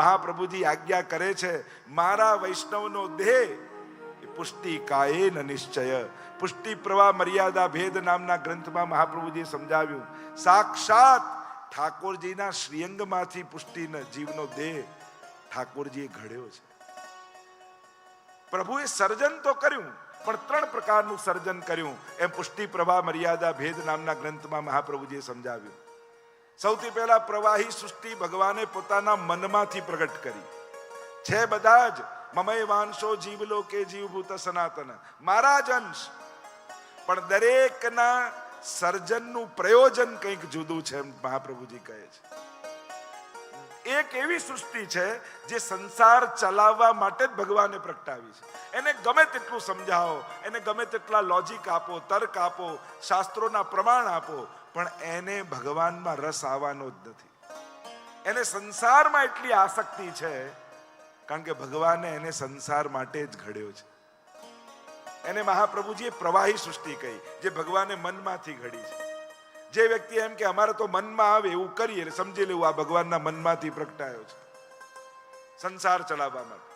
મહાપ્રભુજી આજ્ઞા કરે છે, મારા વૈષ્ણવનો દેહ પુષ્ટિ કાયેન નિશ્ચય. પુષ્ટિ પ્રવાહ મર્યાદા ભેદ નામના ગ્રંથમાં મહાપ્રભુજીએ સમજાવ્યું, સાક્ષાત ઠાકોરજીના શ્રીઅંગમાંથી પુષ્ટિના જીવનો દેહ ઠાકોરજીએ ઘડ્યો છે. પ્રભુએ સર્જન તો કર્યું, પણ 3 પ્રકારનું સર્જન કર્યું, એમ પુષ્ટિ પ્રવાહ મર્યાદા ભેદ નામના ગ્રંથમાં મહાપ્રભુજીએ સમજાવ્યું. સૌથી પહેલા પ્રવાહી સૃષ્ટિ ભગવાને પોતાના મનમાંથી પ્રગટ કરી છે. બધા જ મમય વાંશો જીવલોકે જીવભૂત સનાતન, મારા જ અંશ. પણ દરેકના સર્જનનું પ્રયોજન કંઈક જુદું છે, એમ મહાપ્રભુજી કહે છે. એક એવી સૃષ્ટિ છે જે સંસાર ચલાવવા માટે જ ભગવાને પ્રગટાવી છે. એને ગમે તેટલું સમજાવો, એને ગમે તેટલા લોજિક આપો, તર્ક આપો, શાસ્ત્રોના પ્રમાણ આપો, પણ એને ભગવાનમાં રસ આવવાનો જ નથી. એને સંસારમાં એટલી આસક્તિ છે કારણ કે ભગવાને એને સંસાર માટે જ ઘડ્યો છે. એને મહાપ્રભુજીએ પ્રવાહી સૃષ્ટિ કહી, જે ભગવાને મનમાંથી ઘડી છે. જે વ્યક્તિ એમ કે અમારે તો મનમાં આવે એવું કરીએ, એટલે સમજી લેવું આ ભગવાનના મનમાંથી પ્રગટાયો છે સંસાર ચલાવવા માટે.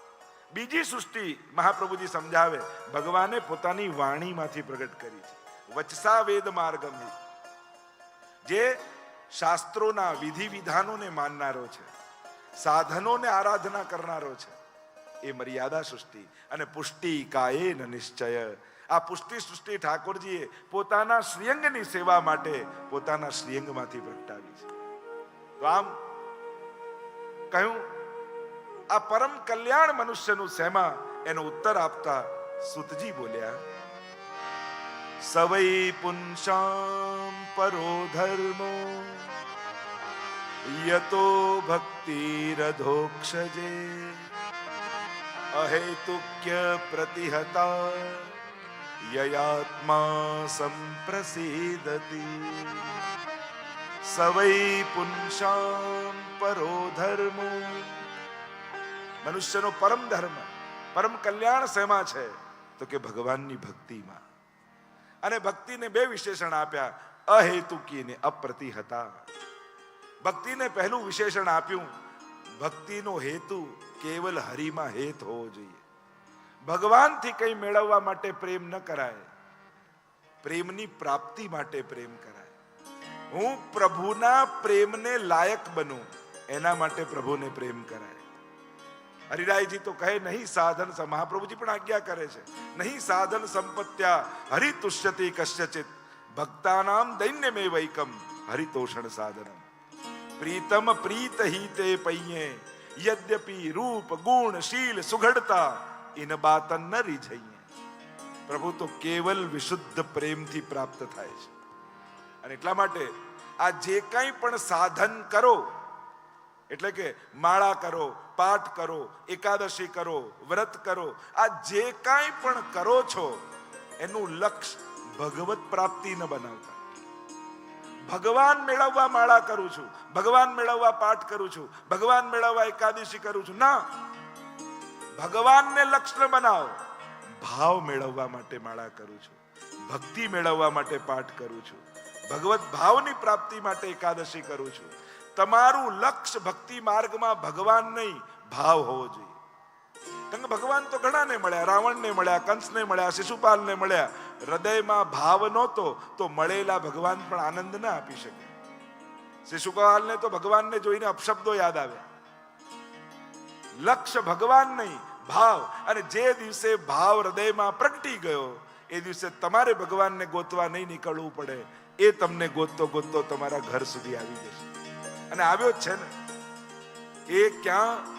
બીજી સૃષ્ટિ મહાપ્રભુજી સમજાવે, ભગવાને પોતાની વાણીમાંથી પ્રગટ કરી છે. વચસા વેદ માર્ગમ, જે શાસ્ત્રોના વિધિ વિધાનોને માનનારો છે, સાધનોને આરાધના કરનારો છે, એ મર્યાદા સૃષ્ટિ. અને પુષ્ટિ કાયેન નિશ્ચય, આ પુષ્ટિ સૃષ્ટિ ઠાકોરજીએ પોતાના શ્રીઅંગની સેવા માટે પોતાના શ્રીઅંગમાંથી પ્રગટાવી છે. તો આમ કહ્યું, આ પરમ કલ્યાણ મનુષ્યનું શેમાં, એનો ઉત્તર આપતા સુતજી બોલ્યા, સવૈ પુંસામ પરો ધર્મો યતો ભક્તિરધોક્ષજે અહેતુક્ય પ્રતિહતા યયાત્મા સંપ્રસિદતી. સવૈ પુંસામ પરો ધર્મો, મનુષ્યનો પરમ ધર્મ, પરમ કલ્યાણ શેમાં છે, તો કે ભગવાનની ભક્તિમાં. અને ભક્તિને 2 વિશેષણ આપ્યા, અહેતુકી ને અપ્રતિહતા. ભક્તિને પહેલું વિશેષણ આપ્યું, ભક્તિનો હેતુ કેવલ હરિમાં હેત હોવો જોઈએ. ભગવાનથી કંઈ મેળવવા માટે પ્રેમ ન કરાય, પ્રેમની પ્રાપ્તિ માટે પ્રેમ કરાય. હું પ્રભુના પ્રેમને લાયક બનું, એના માટે પ્રભુને પ્રેમ કરાય. હરિરાયજી તો કહે, નહીં સાધન, મહાપ્રભુજી પણ આજ્ઞા કરે છે, નહીં સાધન સંપત્ત્યા હરિતુષ્યતિ કશ્યચિત ભક્તાનામ દૈન્યમે વૈકમ હરિતોષણ સાધનમ. પ્રીતમ પ્રીત હિતે પૈયે યદ્યપિ રૂપ ગુણ શીલ સુઘડતા ઇન બાતન ન રીઝઈએ. પ્રભુ તો કેવલ વિશુદ્ધ પ્રેમથી પ્રાપ્ત થાય છે. અને એટલા માટે આ જે કંઈ પણ સાધન કરો, એટલે કે માળા કરો, પાઠ કરો, એકાદશી કરો, વ્રત કરો, આ જે કાંઈ પણ કરો છો એનું લક્ષ્ય ભગવત પ્રાપ્તિ ન બનાવતા. ભગવાન મેળવવા માળા કરું છું, ભગવાન મેળવવા પાઠ કરું છું, ભગવાન મેળવવા એકાદશી કરું છું, ના. ભગવાનને લક્ષ્ય બનાવો. ભાવ મેળવવા માટે માળા કરું છું, ભક્તિ મેળવવા માટે પાઠ કરું છું, ભગવત ભાવની પ્રાપ્તિ માટે એકાદશી કરું છું. તમારું લક્ષ્ય ભક્તિ માર્ગમાં ભગવાન નહીં, ભાવ હોવો જોઈએ. કારણ કે ભગવાન તો ઘણાને મળ્યા, રાવણને મળ્યા, કંસને મળ્યા, શિશુપાલને મળ્યા. હૃદયમાં ભાવ નહોતો તો મળેલા ભગવાન પણ આનંદ ના આપી શકે. શિશુપાલને તો ભગવાનને જોઈને અપશબ્દો યાદ આવ્યા. લક્ષ્ય ભગવાન નહીં, ભાવ. અને જે દિવસે ભાવ હૃદયમાં પ્રગટી ગયો, એ દિવસે તમારે ભગવાનને ગોતવા નહીં નીકળવું પડે, એ તમને ગોતતો ગોતતો તમારા ઘર સુધી આવી જશે. અને આવ્યો જ છે ને. એ ક્યાં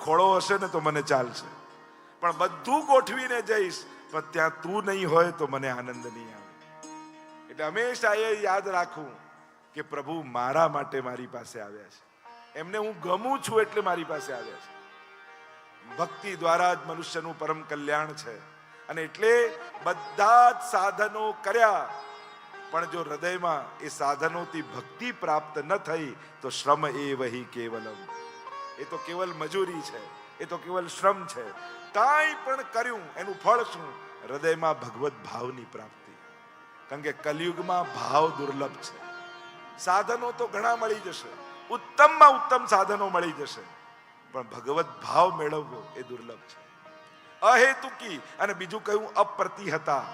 ખોળો હશે ને તો મને ચાલશે, પણ બધું ગોઠવીને જઈશ પણ ત્યાં તું નહીં હોય તો મને આનંદ નહીં આવે. એટલે હંમેશા એ યાદ રાખવું કે પ્રભુ મારા માટે મારી પાસે આવ્યા છે, એમને હું ગમું છું એટલે મારી પાસે આવ્યા છે. ભક્તિ દ્વારા જ મનુષ્યનું પરમ કલ્યાણ છે. અને એટલે બધા જ સાધનો કર્યા, પણ જો હૃદયમાં એ સાધનોથી ભક્તિ પ્રાપ્ત ન થઈ તો શ્રમ એ વહી કેવલમ, એ તો કેવલ મજૂરી છે, એ તો કેવલ શ્રમ છે. કાંઈ પણ કર્યું એનું ફળ શું? હૃદયમાં ભગવત ભાવની પ્રાપ્તિ. કારણ કે કલિયુગમાં ભાવ દુર્લભ છે. સાધનો તો ઘણા મળી જશે, ઉત્તમમાં ઉત્તમ સાધનો મળી જશે, પણ ભગવત ભાવ મેળવવો એ દુર્લભ છે, અહેતુકી. અને બીજું કહ્યું અપ્રતિહતા.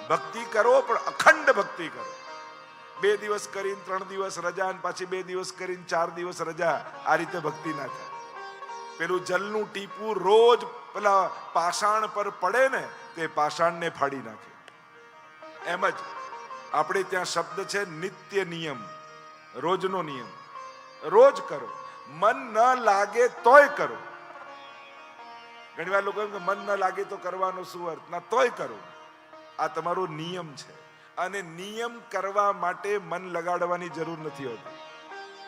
ભક્તિ કરો પણ અખંડ ભક્તિ કરો. 2 દિવસ કરીને 3 દિવસ રજા, અને પાછી 2 દિવસ કરીને 4 દિવસ રજા, આ રીતે ભક્તિ ના થાય. પેલું જલનું ટીપું રોજ પેલા પાષાણ પર પડે ને તે પાષાણને ફાડી નાખે. એમ જ આપણે ત્યાં શબ્દ છે નિત્ય નિયમ, રોજનો નિયમ. રોજ કરો, મન ન લાગે તોય કરો. ઘણી વાર લોકો એમ કે મન ન લાગે તો કરવાનો શું અર્થ? ના, તોય કરો. આ તમારો નિયમ છે, અને નિયમ કરવા માટે મન લગાડવાની જરૂર નથી હોતી.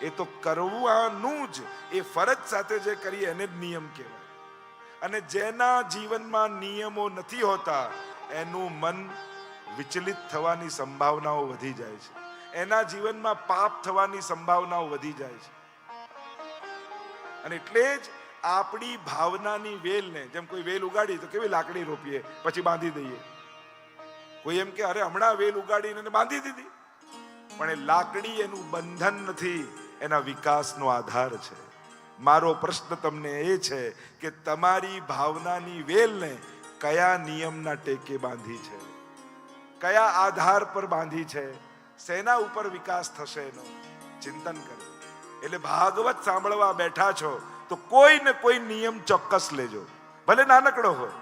એ તો કરવાનું જ, એ ફરજ સાથે જે કરીએ એને જ નિયમ કહેવાય. અને જેના જીવનમાં નિયમો નથી હોતા એનું મન વિચલિત થવાની સંભાવનાઓ વધી જાય છે, એના જીવનમાં પાપ થવાની સંભાવનાઓ વધી જાય છે. અને એટલે જ આપણી ભાવનાની વેલને, જેમ કોઈ વેલ ઉગાડી તો કેવી લાકડી રોપીએ પછી બાંધી દઈએ. કોઈ એમ કે અરે હમણાં વેલ ઉગાડીને બાંધી દીધી, પણ એ લાકડી એનું બંધન નથી, એના વિકાસનો આધાર છે. મારો પ્રશ્ન તમને એ છે કે તમારી ભાવનાની વેલને કયા નિયમના ટેકે બાંધી છે, કયા આધાર પર બાંધી છે, શેના ઉપર વિકાસ થશે એનો ચિંતન કરો. એટલે ભાગવત સાંભળવા બેઠા છો તો કોઈ ને કોઈ નિયમ ચોક્કસ લેજો, ભલે નાનકડો હોય.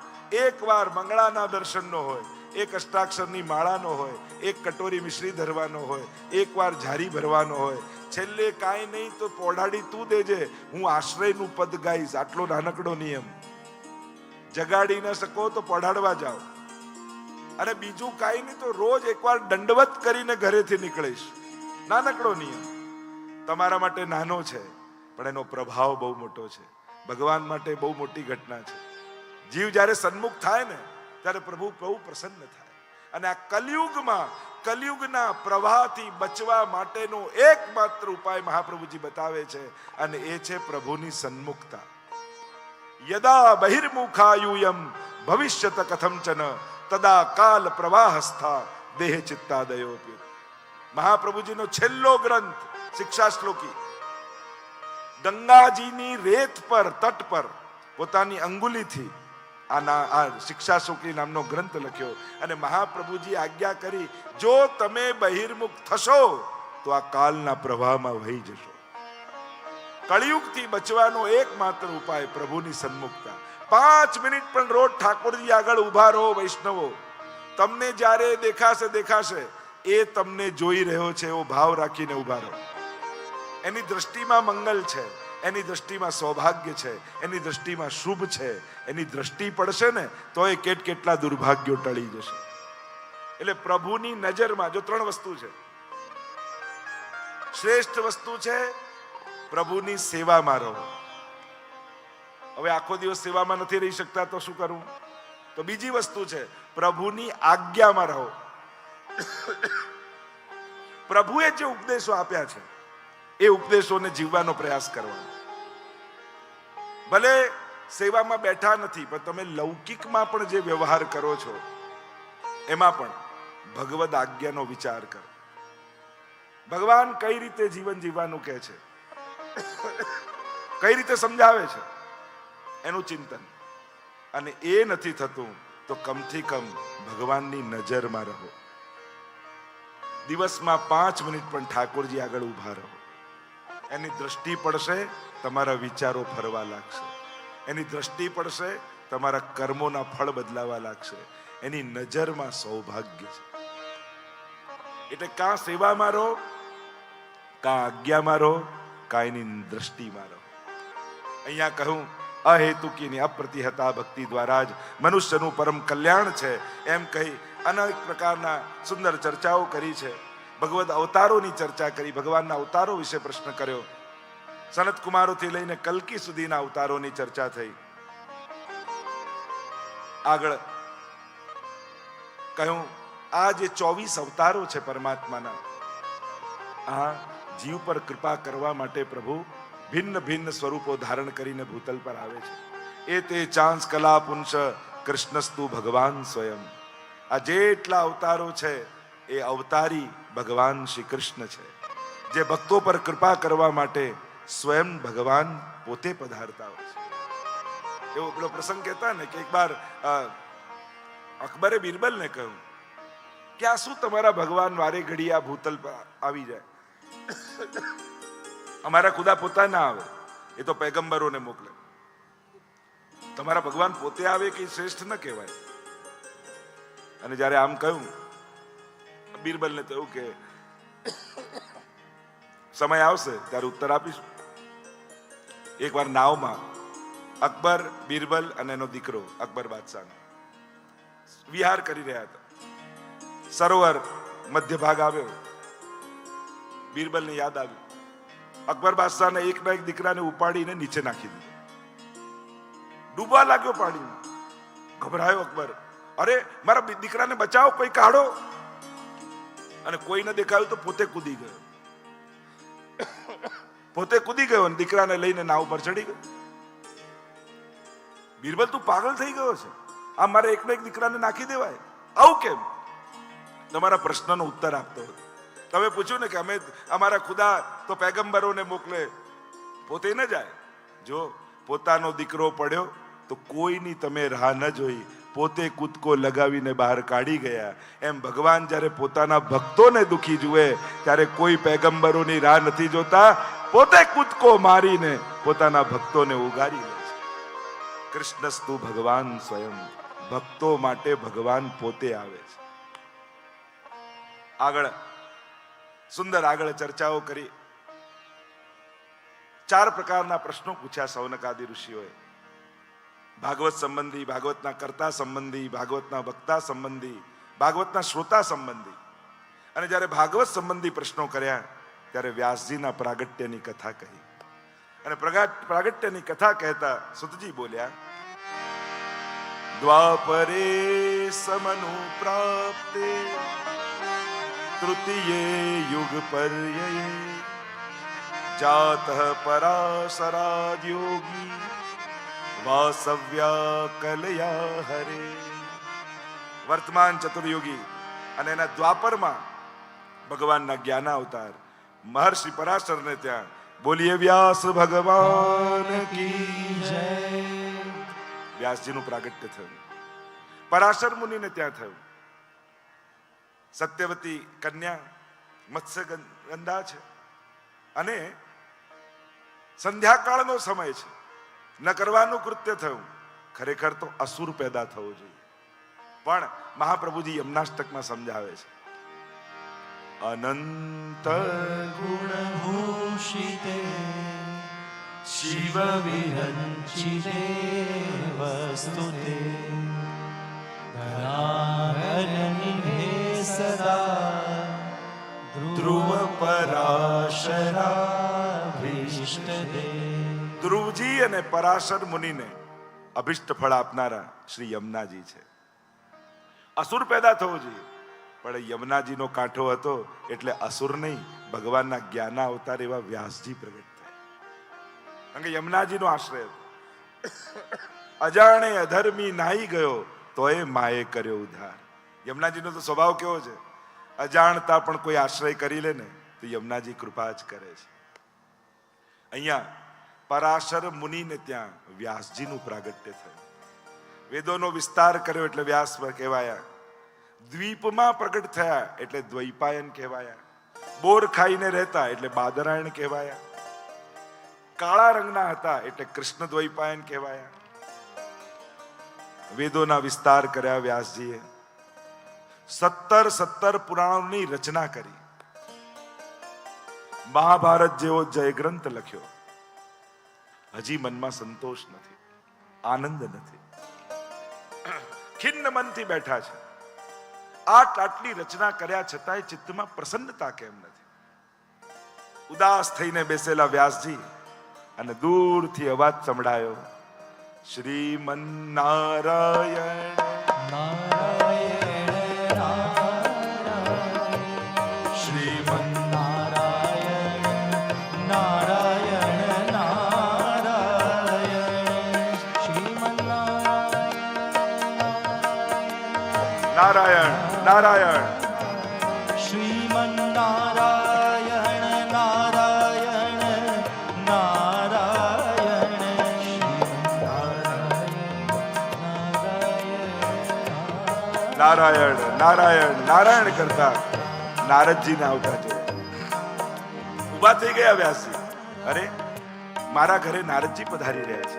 એક વાર મંગળાના દર્શનનો હોય, એક અષ્ટાક્ષરની માળાનો હોય, એક કટોરી મિશ્રી ધરવાનો હોય, એક વાર ઝારી ભરવાનો હોય, છેલ્લે કાંઈ નહીં તો પોઢાડી તું દેજે, હું આશ્રયનું પદ ગાઈશ. આટલો નાનકડો નિયમ. જગાડી ન શકો તો પોઢાડવા જાઓ. અને બીજું કાંઈ નહીં તો રોજ એકવાર દંડવત કરીને ઘરેથી નીકળીશ. નાનકડો નિયમ તમારા માટે નાનો છે, પણ એનો પ્રભાવ બહુ મોટો છે. ભગવાન માટે બહુ મોટી ઘટના છે. જીવ જ્યારે સન્મુખ થાય ને ત્યારે પ્રભુ બહુ પ્રસન્ન થાય. અને આ કલિયુગમાં કલિયુગના પ્રવાહથી બચવા માટેનો એકમાત્ર ઉપાય મહાપ્રભુજી બતાવે છે, અને એ છે પ્રભુની સન્મુખતા. યદા બહિર્મુખાયુયમ ભવિષ્યત કથમચન તદા કાલ પ્રવાહસ્થા દેહ ચિત્તાદયોપી. મહાપ્રભુજીનો છેલ્લો ગ્રંથ શિક્ષા શ્લોકી ગંગાજીની રેત પર, તટ પર પોતાની અંગુલીથી આ શિક્ષા શ્લોકી નામનો ગ્રંથ લખ્યો. અને મહાપ્રભુજી આજ્ઞા કરી, જો તમે બહિર્મુખ થશો તો આ કાલના પ્રવાહમાં વહી જશો. કળિયુગથી બચવાનો એકમાત્ર ઉપાય પ્રભુની સન્મુખતા. 5 મિનિટ પણ રોજ ઠાકોરજી આગળ ઉભા રહો. વૈષ્ણવો, તમને જ્યારે દેખાશે એ તમને જોઈ રહ્યો છે એવો ભાવ રાખીને ઉભા રહો. એની દ્રષ્ટિમાં મંગલ છે, એની દ્રષ્ટિમાં સૌભાગ્ય છે, એની દ્રષ્ટિમાં શુભ છે. એની દ્રષ્ટિ પડશે ને તો એ કેટલા દુર્ભાગ્યો ટળી જશે. એટલે પ્રભુની નજરમાં જો 3 વસ્તુ છે. શ્રેષ્ઠ વસ્તુ છે પ્રભુની સેવામાં રહો. હવે આખો દિવસ સેવામાં નથી રહી શકતા તો શું કરવું? તો બીજી વસ્તુ છે પ્રભુની આજ્ઞામાં રહો. પ્રભુએ જે ઉપદેશો આપ્યા છે એ ઉપદેશોને જીવવાનો પ્રયાસ કરવાનો. ભલે સેવામાં બેઠા નથી, પણ તમે લૌકિકમાં પણ જે વ્યવહાર કરો છો એમાં પણ ભગવદ આજ્ઞાનો વિચાર કરો. ભગવાન કઈ રીતે જીવન જીવવાનું કહે છે, કઈ રીતે સમજાવે છે, એનું ચિંતન. અને એ નથી થતું તો કમથી કમ ભગવાનની નજરમાં રહો. દિવસમાં 5 મિનિટ પણ ઠાકોરજી આગળ ઉભા રહો. એની દ્રષ્ટિ પડશે, તમારા વિચારો ફરવા લાગશે. એની દ્રષ્ટિ પડશે, તમારા કર્મોના ફળ બદલાવા લાગશે. એની નજરમાં સૌભાગ્ય છે. એટલે કાં સેવામાં રહો, કાં આજ્ઞામાં રહો, કાં એની દ્રષ્ટિમાં રહો. અહીંયા કહું અહેતુકીની અપ્રતિહતા ભક્તિ દ્વારા જ મનુષ્યનું પરમ કલ્યાણ છે એમ કહી અનેક પ્રકારના સુંદર ચર્ચાઓ કરી છે. ભગવદ અવતારોની ચર્ચા કરી, ભગવાનના અવતારો વિશે પ્રશ્ન કર્યો. સનત કુમારોથી લઈને કલ્કી સુધીના અવતારોની ચર્ચા થઈ. આગળ કહ્યું આ જે 24 અવતારો છે પરમાત્માના, આ જીવ પર કૃપા કરવા માટે પ્રભુ ભિન્ન ભિન્ન સ્વરૂપો ધારણ કરીને ભૂતલ પર આવે છે. એ તે ચાંસ કલા પુંસ કૃષ્ણસ્તુ ભગવાન સ્વયં. આ જેટલા અવતારો છે એ અવતારી ભગવાન શ્રી કૃષ્ણ છે, જે ભક્તો પર કૃપા કરવા માટે સ્વયં ભગવાન પોતે પધારતા હોય છે. એવો પેલો પ્રસંગ કહેતા ને કે એક બાર અકબરે બિરબલને કહ્યું કે આ શું તમારા ભગવાન વારે ઘડી આ ભૂતલ પર આવી જાય? અમારા ખુદા પોતા ના આવે, એ તો પૈગંબરોને મોકલે. તમારા ભગવાન પોતે આવે કે શ્રેષ્ઠ ન કહેવાય? અને જયારે આમ કહ્યું, બિરબલને કહ્યું કે સમય આવશે ત્યારે ઉત્તર આપીશું. એકવાર નાવમાં અકબર, બિરબલ અને એનો દીકરો અકબર બાદશાહ વિહાર કરી રહ્યા હતા. સરોવર મધ્ય ભાગ આવ્યો. બિરબલને યાદ આવ્યું, અકબર બાદશાહને એકના એક દીકરાને ઉપાડીને નીચે નાખી દીધો. ડૂબવા લાગ્યો પાણીમાં. ગભરાયો અકબર, અરે મારા દીકરાને બચાવો, કોઈ કાઢો. અને કોઈ ન દેખાયું તો પોતે કૂદી ગયો. પોતે કૂદી ગયો અને દીકરાને લઈને નાવ પર ચડી ગયો. બિરબલ તું પાગલ થઈ ગયો છે, આ મારે એકને એક દીકરાને નાખી દેવાય, આવું કેમ? તમારા પ્રશ્નનો ઉત્તર આપતો હતો. તમે પૂછ્યું ને કે અમે અમારા ખુદા તો પૈગંબરોને મોકલે, પોતે ન જાય. જો પોતાનો દીકરો પડ્યો તો કોઈની તમે રાહ ન જોઈ, પોતે કૂદકો લગાવીને બહાર કાઢી ગયા. એમ ભગવાન જ્યારે પોતાના ભક્તોને દુખી જુએ ત્યારે કોઈ પૈગંબરોની રાહ નથી જોતા, પોતે કૂદકો મારીને પોતાના ભક્તોને ઉગારી લે છે. કૃષ્ણસ્તુ ભગવાન સ્વયં. ભક્તો માટે ભગવાન પોતે આવે છે. આગળ સુંદર ચર્ચાઓ કરી. 4 પ્રકારના પ્રશ્નો પૂછ્યા સૌનકાદિ ઋષિઓએ. ભાગવત સંબંધી, ભાગવતના કર્તા સંબંધી, ભાગવતના વક્તા સંબંધી, ભાગવતના શ્રોતા સંબંધી. અને જ્યારે ભાગવત સંબંધી પ્રશ્નો કર્યા ત્યારે વ્યાસજીના પ્રાગટ્યની કથા કહી. અને પ્રાગટ્યની કથા કહેતા સુતજી બોલ્યા, દ્વાપરે સમનુ પ્રાપ્તે તૃતીયે યુગ પર્યયે જાતઃ પરાશરાદ યોગી વાસવ્યા કલયા હરે. વર્તમાન ચતુર્યુગી અને એના દ્વાપરમાં ભગવાનના જ્ઞાન અવતાર મહર્ષિ પરાશરને ત્યાં બોલીએ વ્યાસ ભગવાન કી જય. વ્યાસજીનું પ્રાગટ્ય થયું. પરાશર મુનિને ત્યાં થયું. સત્યવતી કન્યા મત્સ્ય ગંધા છે અને સંધ્યાકાળનો સમય છે. ન કરવાનું કૃત્ય થયું. ખરેખર તો અસુર પેદા થવો જોઈએ, પણ મહાપ્રભુજી યમનાષ્ટકમાં સમજાવે છે, અનંત ગુણ ભૂષિતે શિવ વિરંચિતે વસ્તુતે ધરાહરનિભે સદા ધ્રુવ પરાશરાભીષ્ટદે. ધ્રુવજી અને પરાશર મુનિને અભિષ્ટ ફળ આપનારા શ્રી યમુનાજી છે. અસુર પેદા થવો જોઈએ, પણ યમુનાજીનો કાંઠો હતો એટલે અસુર નહીં, ભગવાનના જ્ઞાન અવતાર એવા વ્યાસજી પ્રગટ થયા. કારણ કે યમુનાજીનો આશ્રય હતો. અજાણે અધર્મી નાહી ગયો તો એ માએ કર્યો ઉદ્ધાર. યમુનાજીનો તો સ્વભાવ કેવો છે, અજાણતા પણ કોઈ આશ્રય કરી લે ને તો યમુનાજી કૃપા જ કરે છે. અહીંયા પરાશર મુનિને ત્યાં વ્યાસજીનું પ્રાગટ્ય થયું. વેદોનો વિસ્તાર કર્યો એટલે વ્યાસ કહેવાયા. દ્વીપમાં પ્રગટ થયા એટલે દ્વૈપાયન કહેવાયા. બોર ખાઈને રહેતા એટલે બાદરાયણ કહેવાયા. કાળા રંગના હતા એટલે કૃષ્ણ દ્વૈપાયન કહેવાયા. વેદોના વિસ્તાર કર્યા વ્યાસજીએ. 17 પુરાણોની રચના કરી. મહાભારત જેવો જય ગ્રંથ લખ્યો. હજી મનમાં સંતોષ નથી. આનંદ નથી. ખિન્ન મનથી બેઠા છે. આટલી રચના કર્યા છતાંય ચિત્તમાં પ્રસન્નતા કેમ નથી? ઉદાસ થઈને બેસેલા વ્યાસજી અને દૂરથી અવાજ સંભળાયો, શ્રીમન નારાયણ શ્રીમન નારાયણ નારાયણ નારાયણ શ્રીમન નારાયણ નારાયણ શ્રીમન નારાયણ નારાયણ નારાયણ નારાયણ નારાયણ નારાયણ કરતા નારદજીને આવતા જોયા. ઉભા થઈ ગયા વ્યાસજી. અરે મારા ઘરે નારદજી પધારી રહ્યા છે.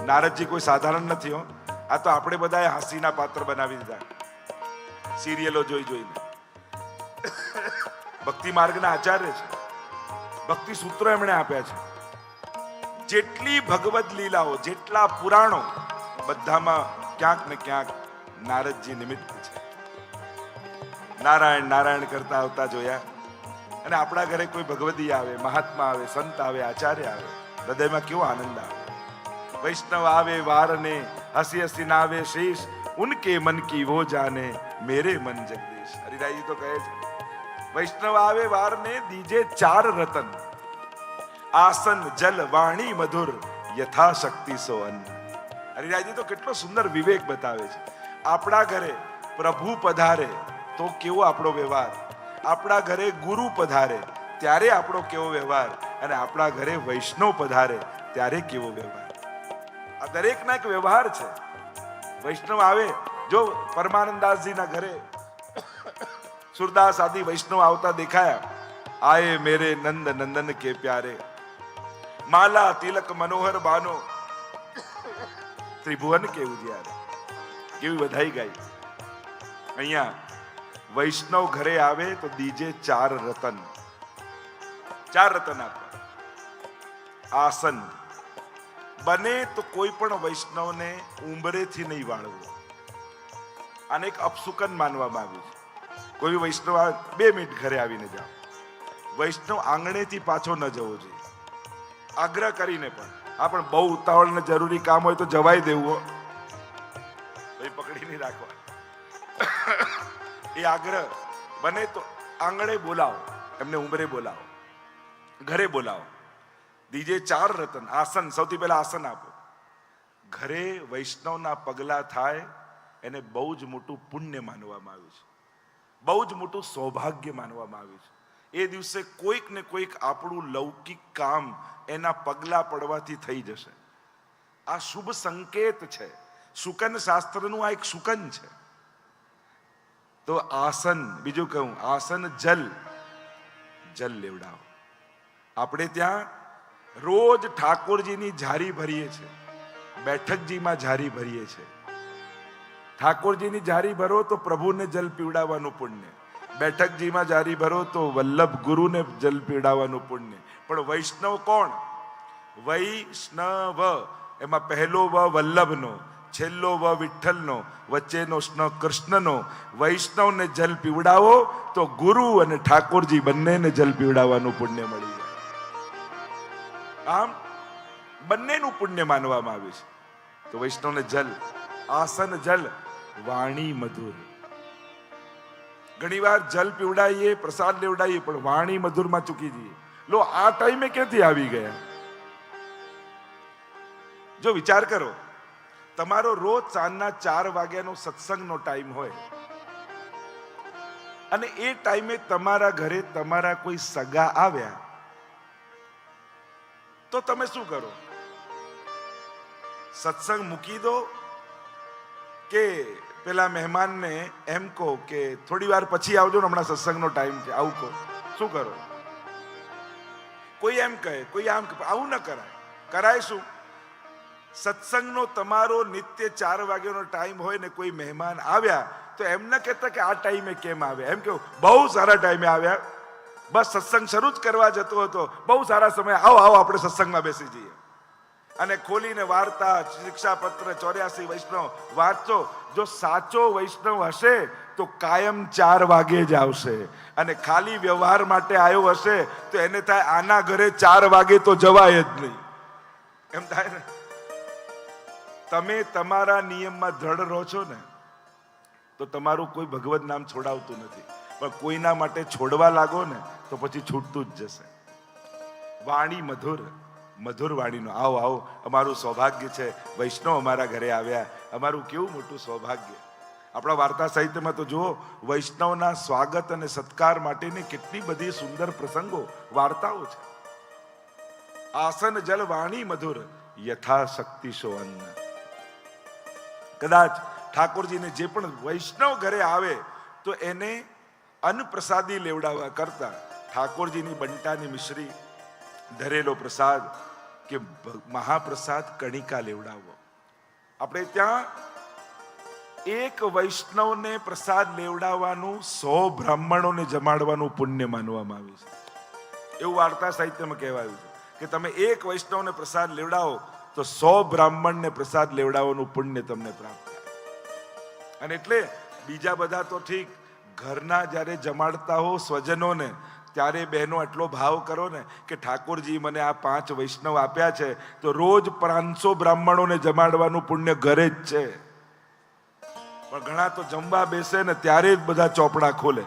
નારદજી કોઈ સાધારણ નથી હો. આ તો આપણે બધાએ હાંસીના પાત્ર બનાવી દીધા સિરિયલો જોઈ જોઈને. ભક્તિ માર્ગના આચાર્ય છે. ભક્તિ સૂત્રો એમણે આપ્યા છે. જેટલી ભગવદ લીલાઓ, જેટલા પુરાણો, બધામાં ક્યાંક ને ક્યાંક નારદજી નિમિત્ત છે. નારાયણ નારાયણ કરતા આવતા જોયા. અને આપણા ઘરે કોઈ ભગવદી આવે, મહાત્મા આવે, સંત આવે, આચાર્ય આવે, હૃદયમાં કેવો આનંદ આવે. વૈષ્ણવ આવે વારને, હસી હસી નાવે શીશ, ઉનકે મન કી વો જાને, મેરે મન જગદીશ. હરિરાયજી તો કહે છે, વૈષ્ણવ આવે વારને દીજે ચાર રતન, આસન જલ વાણી મધુર, યથાશક્તિ સો અન્ન. હરિરાયજી તો કેટલો સુંદર વિવેક બતાવે છે. આપણા ઘરે પ્રભુ પધારે તો કેવો આપણો વ્યવહાર, આપણા ઘરે ગુરુ પધારે ત્યારે આપણો કેવો વ્યવહાર, અને આપણા ઘરે વૈષ્ણવ પધારે ત્યારે કેવો વ્યવહાર. આ દરેકના એક વ્યવહાર છે. વૈષ્ણવ આવે, જો પરમાનંદાસજીના ઘરે સુરદાસ આદિ વૈષ્ણવ આવતા દેખાયા, આયે મેરે નંદ નંદન કે પ્યારે, માલા તિલક મનોહર બાનો, ત્રિભુવન કે ઉજ્યારે. કેવી વધાઈ ગાઈ. અહીંયા વૈષ્ણવ ઘરે આવે તો દીજે ચાર રતન. ચાર રતન આપે. આસન બને તો કોઈ પણ વૈષ્ણવને ઉંબરેથી નહીં વાળવો. આને એક અપસુકન માનવામાં આવ્યું છે. કોઈ વૈષ્ણવ 2 મિનિટ ઘરે આવીને જાઓ. વૈષ્ણવ આંગણેથી પાછો ન જવો જોઈએ. આગ્રહ કરીને પણ. આ પણ બહુ ઉતાવળ ને જરૂરી કામ હોય તો જવાય દેવું, ભાઈ પકડી નહીં રાખવા. એ આગ્રહ બને તો આંગણે બોલાવો, એમને ઉંબરે બોલાવો, ઘરે બોલાવો. દીજે ચાર રતન. આસન, સૌથી પહેલા આસન આપો. ઘરે વૈષ્ણવના પગલા થાય એને બહુ જ મોટું પુણ્ય માનવામાં આવ્યું છે, બહુ જ મોટું સૌભાગ્ય માનવામાં આવ્યું છે. એ દિવસે કોઈક ને કોઈક આપણું લૌકિક કામ એના પગલા પડવાથી થઈ જશે. આ શુભ સંકેત છે. શુકન શાસ્ત્રનું આ એક શુકન છે. તો આસન, બીજું કહું, આસન જલ લેવડાવો. આપણે ત્યાં રોજ ઠાકોરજીની ઝારી ભરીએ છીએ, બેઠકજીમાં ઝારી ભરીએ છીએ. ઠાકોરજીની ઝારી ભરો તો પ્રભુને જલ પીવડાવવાનું પુણ્ય, બેઠકજીમાં ઝારી ભરો તો વલ્લભ ગુરુને જલ પીવડાવવાનું પુણ્ય. પણ વૈષ્ણવ કોણ? વૈષ્ણવ, એમાં પહેલો વ વલ્લભનો, છેલ્લો વ વિઠ્ઠલનો, વચ્ચેનો સ્ન કૃષ્ણનો. વૈષ્ણવને જલ પીવડાવો તો ગુરુ અને ઠાકોરજી બંનેને જલ પીવડાવવાનું પુણ્ય મળી જાય. આમ બંનેનું પુણ્ય માનવામાં આવ્યું છે. તો વૈષ્ણવને જલ, આસન જલ, વાણી મધુર. ઘણીવાર જલ પીવડાવીએ, પ્રસાદ લેવડાવીએ, પણ વાણી મધુરમાં ચૂકી જઈએ. લો, આ ટાઈમે ક્યાંથી આવી ગયા? જો વિચાર કરો, તમારો રોજ સાંજના 4 વાગ્યાનો સત્સંગનો ટાઈમ હોય અને એ ટાઈમે તમારા ઘરે તમારા કોઈ સગા આવ્યા તો તમે શું કરો? સત્સંગ મૂકી દો કે પેલા મહેમાનને એમ કહો કે થોડી વાર પછી આવજો ને, હમણાં સત્સંગનો ટાઈમ છે, આવું કહો? શું કરો? કોઈ એમ કહે, કોઈ આમ કહે. આવું ન કરાય. કરાય શું? સત્સંગનો તમારો નિત્ય 4 વાગ્યાનો ટાઈમ હોય ને કોઈ મહેમાન આવ્યા તો એમ ન કહેતા કે આ ટાઈમે કેમ આવ્યા. એમ કહો, બહુ સારા ટાઈમે આવ્યા, બસ સત્સંગ શરૂ જ કરવા જતો હતો, બહુ સારા સમય, આવો આવો આપણે સત્સંગમાં બેસી જઈએ. અને ખોલીને વાર્તા, શિક્ષાપત્ર, 84 વૈષ્ણવ વાંચો. જો સાચો વૈષ્ણવ હશે તો કાયમ 4 વાગે જ આવશે, અને ખાલી વ્યવહાર માટે આવ્યો હશે તો એને થાય આના ઘરે 4 વાગે તો જવાય જ નહીં, એમ થાય ને. તમે તમારા નિયમમાં દ્રઢ રહો છો ને તો તમારું કોઈ ભગવત નામ છોડાવતું નથી, પણ કોઈના માટે છોડવા લાગો ને તો પછી છૂટતું જ જશે. વાણી મધુર, મધુર વાણીનો. આવો આવો, અમારું સૌભાગ્ય છે વૈષ્ણવ અમારા ઘરે આવ્યા, અમારું કેવું મોટું સૌભાગ્ય. આપણા વાર્તા સાહિત્યમાં તો જુઓ, વૈષ્ણવના સ્વાગત અને સત્કાર માટેની કેટલી બધી સુંદર પ્રસંગો, વાર્તાઓ છે. આસન જલ વાણી મધુર, યથાશક્તિ સો અન્ન. કદાચ ઠાકોરજીને જે પણ વૈષ્ણવ ઘરે આવે તો એને અન્ન પ્રસાદી લેવડાવવા કરતા ઠાકોરજીની બંટાની મિશ્રી, ધરેલો પ્રસાદ કે મહાપ્રસાદ કણિકા લેવડાવવો. આપણે ત્યાં એક વૈષ્ણવને પ્રસાદ લેવડાવવાનું 100 બ્રાહ્મણોને જમાડવાનું પુણ્ય માનવામાં આવ્યું છે. એવું વાર્તા સાહિત્યમાં કહેવાયું છે કે તમે એક વૈષ્ણવને પ્રસાદ લેવડાવો તો 100 બ્રાહ્મણને પ્રસાદ લેવડાવવાનું પુણ્ય તમને પ્રાપ્ત થાય. અને એટલે બીજા બધા તો ઠીક, ઘરના જ્યારે જમાડતા હો સ્વજનોને, ત્યારે બહેનો એટલો ભાવ કરો ને કે ઠાકોરજી મને આ 5 વૈષ્ણવ આપ્યા છે તો રોજ 500 બ્રાહ્મણોને જમાડવાનું પુણ્ય ઘરે જ છે. પણ ઘણા તો જમવા બેસે ને ત્યારે જ બધા ચોપડા ખોલે.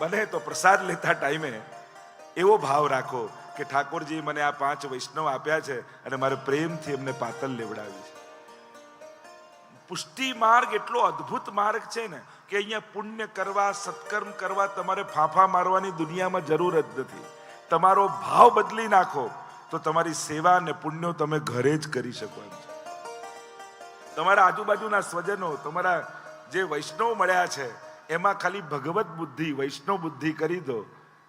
બને તો પ્રસાદ લેતા ટાઈમે એવો ભાવ રાખો કે ઠાકોરજી મને આ 5 વૈષ્ણવ આપ્યા છે અને મારે પ્રેમથી એમને પાતલ લેવડાવી છે. પુષ્ટિ માર્ગ એટલો અદ્ભુત માર્ગ છે ને કે અહીંયા પુણ્ય કરવા, સત્કર્મ કરવા તમારે ફાંફા મારવાની દુનિયામાં જરૂર જ નથી. તમારો ભાવ બદલી નાખો તો તમારી સેવા અને પુણ્યો તમે ઘરે જ કરી શકો એમ છે. તમારા આજુબાજુના સ્વજનો, તમારા જે વૈષ્ણવ મળ્યા છે એમાં ખાલી ભગવત બુદ્ધિ, વૈષ્ણવ બુદ્ધિ કરી દો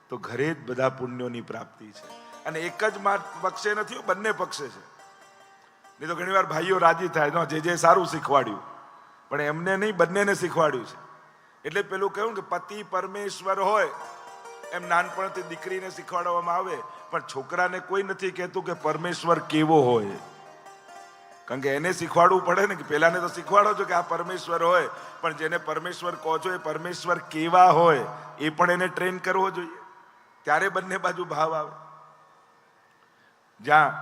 તો ઘરે જ બધા પુણ્યોની પ્રાપ્તિ છે. અને એક જ પક્ષે નથી, બંને પક્ષે છે. નહીં તો ઘણી વાર ભાઈઓ રાજી થાય, જે સારું શીખવાડ્યું, પણ એમને નહીં, બંનેને શીખવાડ્યું છે. એટલે પેલું કહ્યું કે પતિ પરમેશ્વર હોય એમ નાનપણથી દીકરીને શીખવાડવામાં આવે, પણ છોકરાને કોઈ નથી કહેતું કે પરમેશ્વર કેવો હોય. કારણ કે એને શીખવાડવું પડે ને, કે પેલાને તો શીખવાડો છો કે આ પરમેશ્વર હોય, પણ જેને પરમેશ્વર કહો છો એ પરમેશ્વર કેવા હોય એ પણ એને ટ્રેન કરવો જોઈએ. ત્યારે બંને બાજુ ભાવ આવે. જ્યાં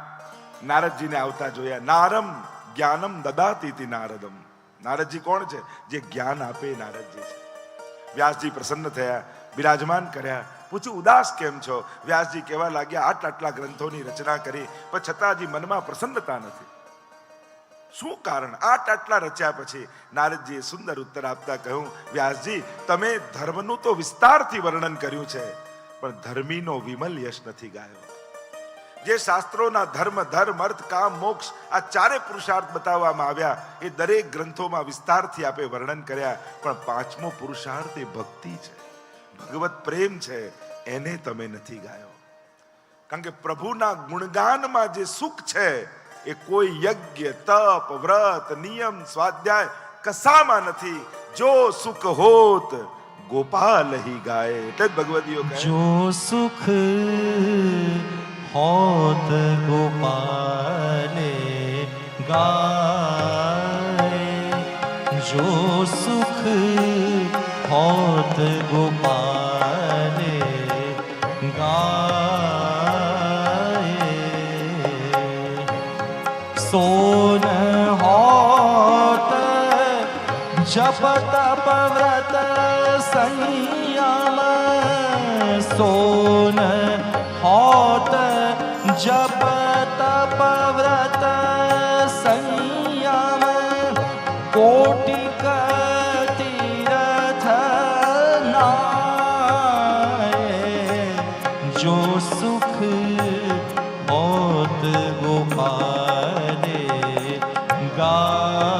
નારદજીને આવતા જોયા, નારમ જ્ઞાનમ દદાતી નારદમ. નારદજી કોણ છે? જે જ્ઞાન આપે એ નારદજી છે. વ્યાસજી પ્રસન્ન થયા, બિરાજમાન કર્યા, પૂછ્યું ઉદાસ કેમ છો? વ્યાસજી કહેવા લાગ્યા, આટલા ગ્રંથોની રચના કરી પણ છતાં હજી મનમાં પ્રસન્નતા નથી. શું કારણ? આટલા રચ્યા પછી નારદજીએ સુંદર ઉત્તર આપતા કહ્યું, વ્યાસજી તમે ધર્મનું તો વિસ્તારથી વર્ણન કર્યું છે, પણ ધર્મીનો વિમલ યશ નથી ગાયો. જે શાસ્ત્રોના ધર્મ, અર્થ, કામ, મોક્ષ આ 4 પુરુષાર્થ બતાવવામાં આવ્યા એ દરેક ગ્રંથોમાં વિસ્તારથી આપે વર્ણન કર્યા, પણ 5મો પુરુષાર્થ એ ભક્તિ છે, ભગવત પ્રેમ છે, એને તમે નથી ગાયો. કારણ કે પ્રભુના ગુણગાનમાં જે સુખ છે એ કોઈ યજ્ઞ, તપ, વ્રત, નિયમ, સ્વાધ્યાય કસામાં નથી. જો સુખ હોત ગોપાલ હી ગાય. એટલે જ ભગવદીઓ કહે, જો સુખ હોત ગોપાલે ગાય, જો સુખ હોત ગોપાલે ગાય, સોન હોત જપ તપ વ્રત સંયમ, સોન હોત જપ તપ વ્રત સંયમ, કોટિક તીર્થ નાય, જો સુખ હોત ગોપાલે ગાય.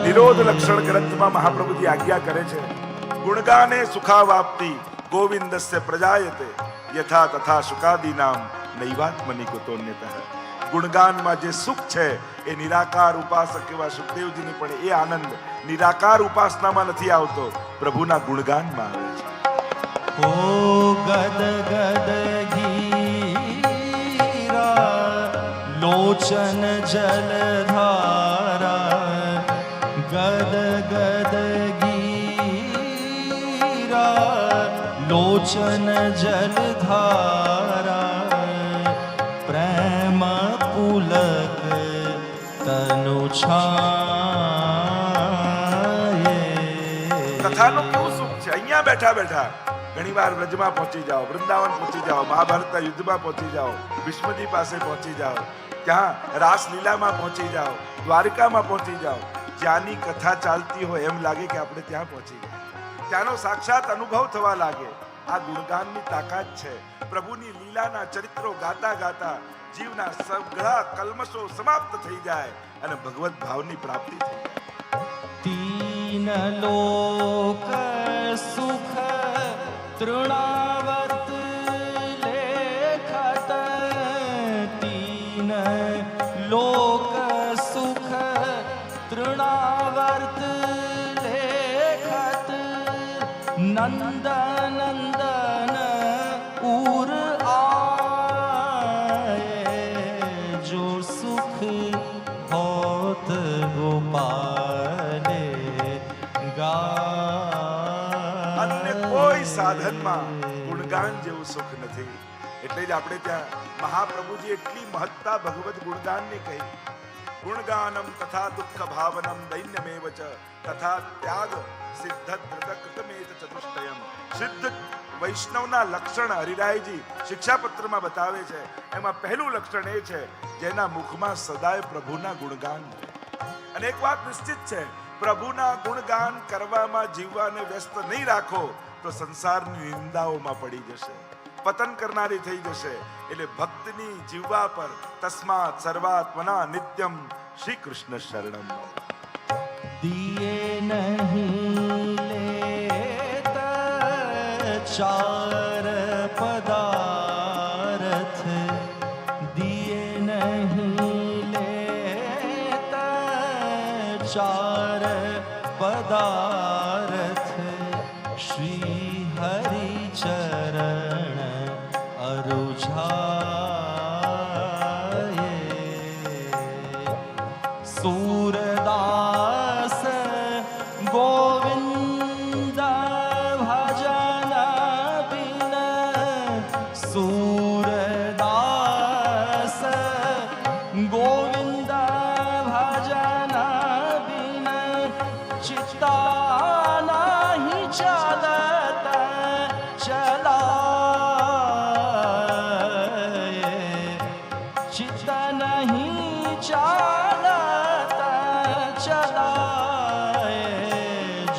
નિરોધ લક્ષણ ગ્રંથમાં મહાપ્રભુજી આજ્ઞા કરે છે, ગુણગાને સુખાવાપ્તિ ગોવિંદસ્ય પ્રજાયતે યથા તથા સુખાદીનામ નૈવાત્મનિ કુતોન્યતઃ. ગુણગાનમાં જે સુખ છે એ નિરાકાર ઉપાસક એવા સુખદેવજીની પણ એ આનંદ નિરાકાર ઉપાસનામાં નથી આવતો, પ્રભુના ગુણગાનમાં આવે છે. ઓ ગદ ગદ ગીરા લોચન જલધારા ગદ ગદ ગીરા લોચન જલધારા પ્રેમ પુલક તનુ છાયે. કથાનું કેવું સુખ છે. અહીંયા બેઠા બેઠા ઘણી વાર વ્રજમાં પહોંચી જાઓ, વૃંદાવન પહોંચી જાઓ, મહાભારતના યુદ્ધમાં પહોંચી જાઓ, ભીષ્મજી પાસે પહોંચી જાઓ, ત્યાં રાસલીલામાં પહોંચી જાઓ, દ્વારકામાં પહોંચી જાઓ. જ્યાંની કથા ચાલતી હોય એમ લાગે કે આપણે ત્યાં પહોંચી ગયા. ત્યાંનો સાક્ષાત અનુભવ થવા લાગે. આ ગુણગાનની તાકાત છે. પ્રભુની લીલાના ચરિત્રો ગાતા ગાતા જીવના સઘળા કલ્મશો સમાપ્ત થઈ જાય અને ભગવત ભાવની પ્રાપ્તિ થઈ જાય. તીન લોક સુખ તૃણાવર્ત લેખત તીન લોક સુખ તૃણાવર્ત લેખત નંદ નંદન ઉર આયે જો સુખ હોત ગોપાલે અન્ય કોઈ સાધનમાં ગુણગાન જેવું સુખ નથી. એટલે જ આપણે ત્યાં મહાપ્રભુજી એટલી મહત્તા ભગવત ગુણગાનની કહી. ગુણગાનમ તથા દુઃખ ભાવનમ દૈન્યમેવ ચ તથા ત્યાગ સિદ્ધ કૃતમેત ચતુષ્ટયમ. સિદ્ધ વૈષ્ણવના લક્ષણ હરિરાયજી શિક્ષાપત્રમાં બતાવે છે. એમાં પહેલું લક્ષણ એ છે જેના મુખમાં સદાય પ્રભુના ગુણગાન રહે. અને એક વાત નિશ્ચિત છે, પ્રભુના ગુણગાન કરવામાં જીવવાને વ્યસ્ત નહીં રાખો તો સંસારની નિંદાઓમાં પડી જશે, પતન કરનારી થઈ જશે. એટલે ભક્તની જીવવા પર તસ્માત સર્વાત્મના નિત્યમ શ્રી કૃષ્ણ શરણમ. દિયે નહીં લેત ચાર પદાર્થ દિયે નહીં લેત ચાર પદાર્થ શ્રી હરિ ચરણ અરુઝાયે. સૂરદાસ ગોવિંદ ભજન બિન સૂરદાસ ગોવિંદ ભજન બિન ચિત્તા નહીં ચાલત ચલાયે. ચિત્ત નહીં ચાલત ચલાયે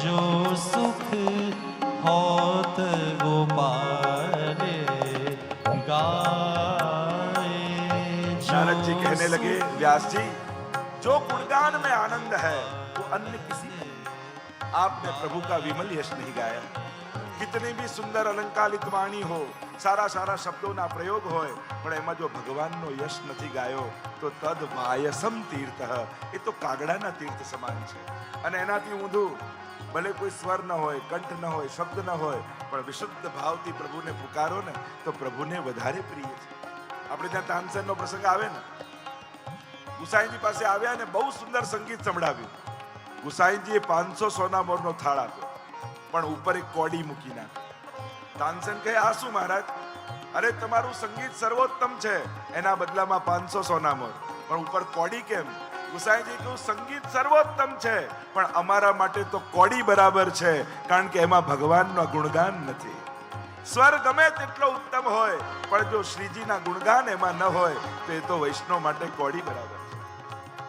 જો સુખ હોત ગોપાલે ગાયે. नारद जी कहने लगे, व्यास जी जो गुणगान में आनंद है वो अन्य किसी में नहीं. आपने प्रभु का विमल यश नहीं गाया. कितनी भी सुंदर अलंकारित वाणी हो, सारा सारा शब्दों प्रयोग હોય પણ એમાં જો ભગવાનનો યશ નથી ગાયો તો તદ વાયસમ તીર્થ, એ તો કાગડાના તીર્થ સમાન છે. અને એનાથી ઊંધું ભલે કોઈ સ્વર ન હોય, કંઠ ન હોય, શબ્દ ન હોય, પણ વિશુદ્ધ ભાવથી પ્રભુને પુકારો ને તો પ્રભુને વધારે પ્રિય છે. આપણે ત્યાં તાનસેનનો પ્રસંગ આવે ને, ગુસાઈજી પાસે આવ્યા ને બહુ સુંદર સંગીત સંભળાવ્યું. ગુસાઈજીએ 500 સોના મોરનો થાળ આપ્યો પણ ઉપર એક કોડી મૂકી નાખી. તાનસેન કહે, આ શું મહારાજ? અરે તમારું સંગીત સર્વોત્તમ છે, એના બદલામાં 500 સોના મોર, પણ ઉપર કોડી કેમ? ગુસાઈજી કહ્યું, સંગીત સર્વોત્તમ છે પણ અમારા માટે તો કોડી બરાબર છે, કારણ કે એમાં ભગવાનનો ગુણગાન નથી. સ્વર ગમે તેટલો ઉત્તમ હોય પણ જો શ્રીજીના ગુણગાન એમાં ન હોય તો એ તો વૈષ્ણવ માટે કોડી બરાબર છે.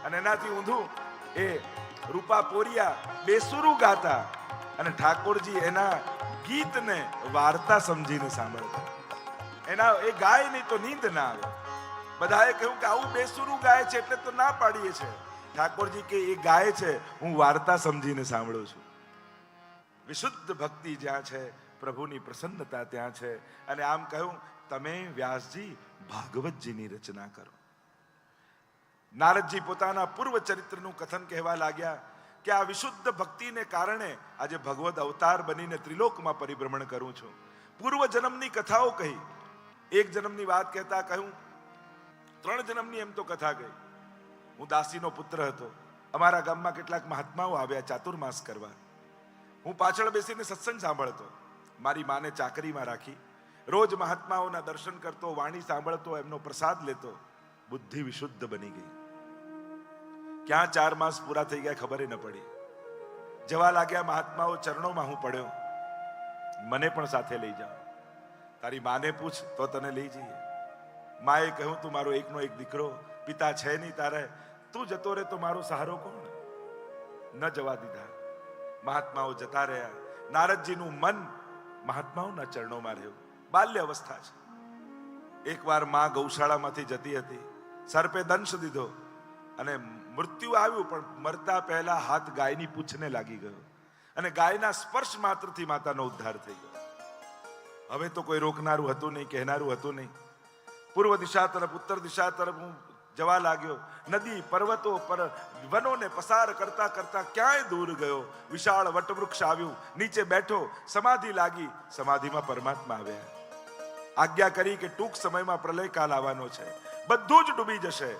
અને એનાથી ઊંધું એ રૂપા પોરિયા બેસુરું ગાતા અને ઠાકોરજી એના ગીતને વાર્તા સમજીને સાંભળતા. એના એ ગાય નહીં તો નીંદ ના આવે. બધાએ કહ્યું કે આવું બેસુરું ગાય છે એટલે તો ના પાડીએ છે. ઠાકોરજી કે એ ગાય છે, હું વાર્તા સમજીને સાંભળું છું. વિશુદ્ધ ભક્તિ જ્યાં છે, પ્રભુની પ્રસન્નતા ત્યાં છે. અને આમ કહ્યું, તમે વ્યાસજી ભાગવતજીની રચના કરો. નારદજી પોતાના પૂર્વ ચરિત્રનું કથન કહેવા લાગ્યા કે આ વિશુદ્ધ ભક્તિને કારણે આજે ભગવદ અવતાર બનીને ત્રિલોકમાં પરિભ્રમણ કરું છું. પૂર્વ જન્મની કથાઓ કહી. એક જન્મની વાત કહેતા કહ્યું, 3 જન્મની એમ તો કથા ગઈ. હું દાસીનો પુત્ર હતો. અમારા ગામમાં કેટલાક મહાત્માઓ આવ્યા ચાતુર્માસ કરવા. હું પાછળ બેસીને સત્સંગ સાંભળતો. મારી માને ચાકરીમાં રાખી રોજ મહાત્માઓના દર્શન કરતો, વાણી સાંભળતો, એમનો પ્રસાદ લેતો. બુદ્ધિ વિશુદ્ધ બની ગઈ. ક્યાં 4 માસ પૂરા થઈ ગયા ખબર ન પડી. જવા લાગ્યા મહાત્માઓ ચરણોમાં હું પડ્યો. મને પણ સાથે લઈ જાઓ. તારી માને પૂછ તો તને લઈ જઈએ. માએ કહ્યું, તું મારો એકનો એક દીકરો, પિતા છે નહીં તારે, તું જતો રહે તો મારો સહારો કોણ? ન જવા દીધા. મહાત્માઓ જતા રહ્યા. નારદજીનું મન મહાત્માઓના ચરણોમાં રહ્યું. બાલ્ય અવસ્થા છે. એકવાર માં ગૌશાળામાંથી જતી હતી. સર્પે દંશ દીધો અને મૃત્યુ આવ્યું, પણ મરતા પહેલા હાથ ગાયની પૂંછને લાગી ગયો અને ગાયના સ્પર્શ માત્રથી માતાનો ઉદ્ધાર થઈ ગયો. હવે તો કોઈ રોકનારું હતું નહીં, કહેનારું હતું નહીં. પૂર્વ દિશા તરફ, ઉત્તર દિશા તરફ હું જવા લાગ્યો. નદી, પર્વતો પર, વનોને પસાર કરતા કરતા ક્યાંય દૂર ગયો. વિશાળ વટવૃક્ષ આવ્યું, નીચે બેઠો, સમાધિ લાગી. સમાધિમાં પરમાત્મા આવ્યા. આજ્ઞા કરી કે ટૂંક સમયમાં પ્રલય કાલ આવવાનો છે, બધું જ ડૂબી જશે,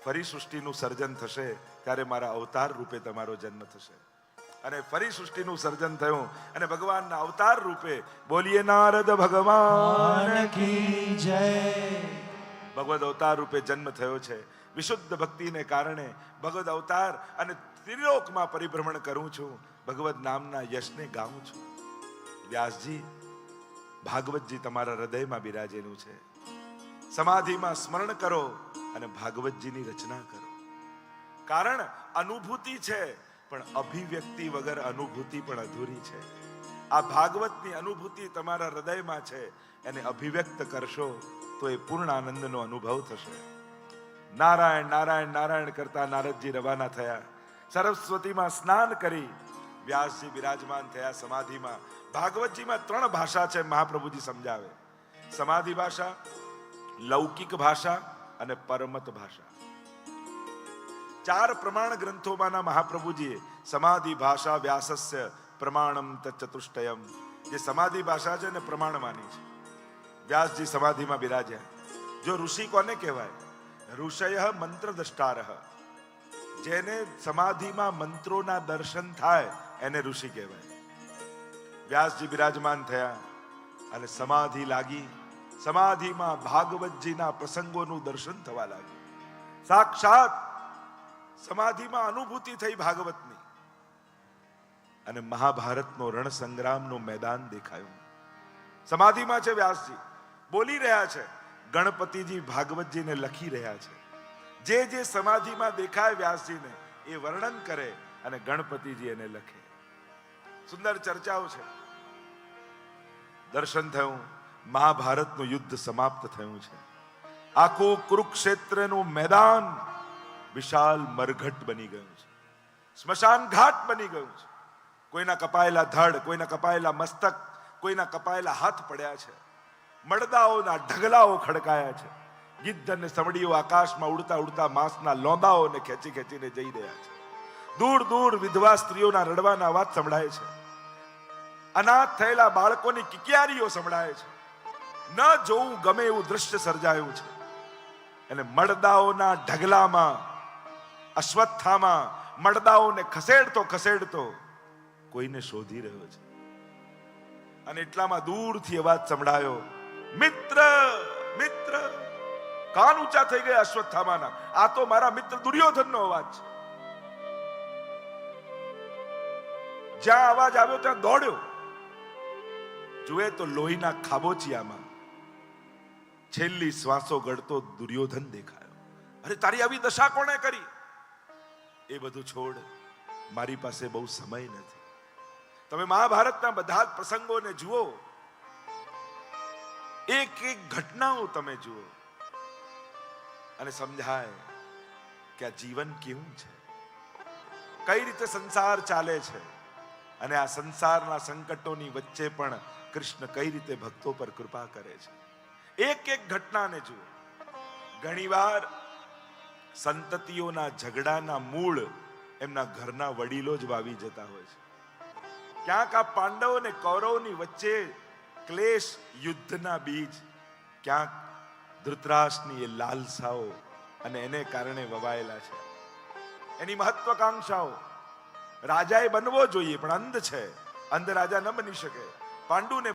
ફરી સૃષ્ટિનું સર્જન થશે, ત્યારે મારા અવતાર રૂપે તમારો જન્મ થશે. અને ફરી સૃષ્ટિનું સર્જન થયું અને ભગવાનના અવતાર રૂપે બોલીએ નારદ ભગવાન કી જય. ભગવદ અવતાર રૂપે જન્મ થયો છે. વિશુદ્ધ ભક્તિને કારણે ભગવદ અવતાર અને ત્રિલોકમાં પરિભ્રમણ કરું છું. ભગવદ નામના યશને ગાઉં છું. વ્યાસજી, ભાગવતજી તમારા હૃદયમાં બિરાજેલું છે. સમાધિમાં સ્મરણ કરો અને ભાગવતજીની રચના કરો. કારણ અનુભૂતિ છે, પણ અભિવ્યક્તિ વગર અનુભૂતિ પણ અધૂરી છે. આ ભાગવતની અનુભૂતિ તમારા હૃદયમાં છે, એને અભિવ્યક્ત કરશો તો એ પૂર્ણ આનંદનો અનુભવ થશે. નારાયણ નારાયણ નારાયણ કરતા નારદજી રવાના થયા. સરસ્વતીમાં સ્નાન કરી વ્યાસજી બિરાજમાન થયા સમાધિમાં. ભાગવતજીમાં 3 ભાષા છે, મહાપ્રભુજી સમજાવે. સમાધિ ભાષા, લૌકિક ભાષા અને પરમત ભાષા. 4 પ્રમાણ ગ્રંથોમાંના મહાપ્રભુજીએ સમાધિ ભાષા વ્યાસસ્ય પ્રમાણમ તચતુષ્ટયમ, જે સમાધિ ભાષા છે ને પ્રમાણ માની છે. વ્યાસજી સમાધિમાં બિરાજ્યા. જો ઋષિ કોને કહેવાય? ઋષય મંત્ર દ્રષ્ટારઃ. જેને સમાધિમાં મંત્રોના દર્શન થાય એને ઋષિ કહેવાય. વ્યાસજી બિરાજમાન થયા અને સમાધિ લાગી. સમાધિમાં ભાગવતજીના પ્રસંગોનું દર્શન થવા લાગ્યું. સાક્ષાત સમાધિમાં અનુભૂતિ થઈ ભાગવતની અને મહાભારતનો રણ સંગ્રામનું મેદાન દેખાયું. સમાધિમાં છે વ્યાસજી, બોલી રહ્યા છે. ગણપતિજી ભાગવતજીને લખી રહ્યા છે. જે જે સમાધિમાં દેખાય વ્યાસજીને એ વર્ણન કરે અને ગણપતિજી એને લખે. સુંદર ચર્ચાઓ છે. દર્શન થયું. મહાભારતનું યુદ્ધ સમાપ્ત થયું છે. આખું કુરુક્ષેત્રનું મેદાન વિશાલ મરઘટ બની ગયું છે. સ્મશાન ઘાટ બની ગયું છે. કોઈના કપાયેલા ધડ, કોઈના કપાયેલા મસ્તક, કોઈના કપાયેલા હાથ પડ્યા છે. મળદાઓના ઢગલાઓ ખડકાયા છે. ગિદ્ધ અને સમડીઓ આકાશમાં ઉડતા ઉડતા માંસના લોંદાઓને ખેંચી ખેંચીને જઈ રહ્યા છે. દૂર દૂર વિધવા સ્ત્રીઓના રડવાના અવાજ સંભળાય છે. અનાથ થયેલા બાળકોની કિકિયારીઓ સંભળાય છે. ન જોવું ગમે એવું દ્રશ્ય સર્જાયું છે. અને મળદાઓના ઢગલામાં અશ્વત્થામાં મળદાઓને ખસેડતો ખસેડતો કોઈને શોધી રહ્યો છે. અને એટલામાં દૂરથી અવાજ સંભળાયો, મિત્ર મિત્ર. કાન ઊંચા થઈ ગયા અશ્વત્થામાના. આ તો મારા મિત્ર દુર્યોધનનો અવાજ છે. જ્યાં અવાજ આવ્યો ત્યાં દોડ્યો. જુએ તો લોહીના ખાબોચિયામાં છેલ્લી શ્વાસો ગળતો દુર્યોધન દેખાયો. અરે, તારી આવી દશા કોણે કરી? એ બધું છોડ, મારી પાસે બહુ સમય નથી. તમે મહાભારતના બધા જ પ્રસંગોને જુઓ, એક એક ઘટનાઓ તમે જુઓ અને સમજાય કે આ જીવન કેવું છે, કઈ રીતે સંસાર ચાલે છે. અને આ સંસારના સંકટોની વચ્ચે પણ કૃષ્ણ કઈ રીતે ભક્તો પર કૃપા કરે છે. એક એક ઘટનાને જુઓ. ઘણીવાર સંતતિઓના ઝઘડાના મૂળ એમના ઘરના વડીલો જ વાવી જતા હોય છે. ક્યાંક આ પાંડવો અને કૌરવોની વચ્ચે ક્લેશ, યુદ્ધના બીજ, ક્યાંક ધૃતરાષ્ટ્રની એ લાલસાઓ અને એને કારણે વવાયેલા છે. એની મહત્વાકાંક્ષાઓ. રાજાએ બનવો જોઈએ પણ અંધ છે, અંધ રાજા ન બની શકે. પાંડુને